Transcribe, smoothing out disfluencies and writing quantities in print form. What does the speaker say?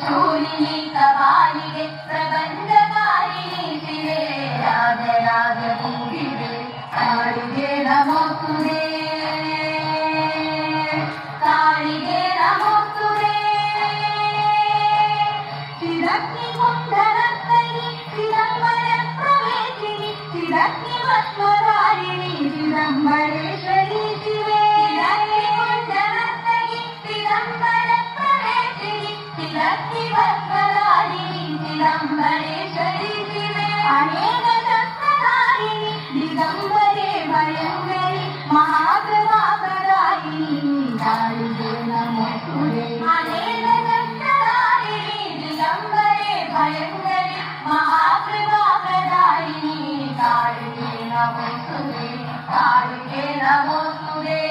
ശൂലിനി കപാലികെ പ്രപഞ്ചകാരിണി ശിവേ രാജരാജപൂരിതേ കാളികേ നമോസ്തുതേ കാളികേ നമോസ്തുതേ ചിദഗ്നികുണ്ഡലത്തരി ചിദംബരപ്രവേശിനി ചിദഗ്നിഭസ്മധാരിണി ചിദംബരേശ്വരി ശിവേ ചിദഗ്നികുണ്ഡലത്തരി ചിദംബരപ്രവേശിനി ചിദഗ്നിഭസ്മധാരിണി ചിദംബരേശ്വരി ശിവേ അനേകശസ്ത്രധാരിണി ദിഗംബരേ ഭയങ്കരി മഹാപ്രഭാകരായിനി കാളികേ നമോസ്തുതേ അനേകശസ്ത്രധാരിണി ദിഗംബരേ ഭയങ്കരി മഹാപ്രഭാകരായിനി കാളികേ നമോസ്തുതേ കാളികേ നമോസ്തുതേ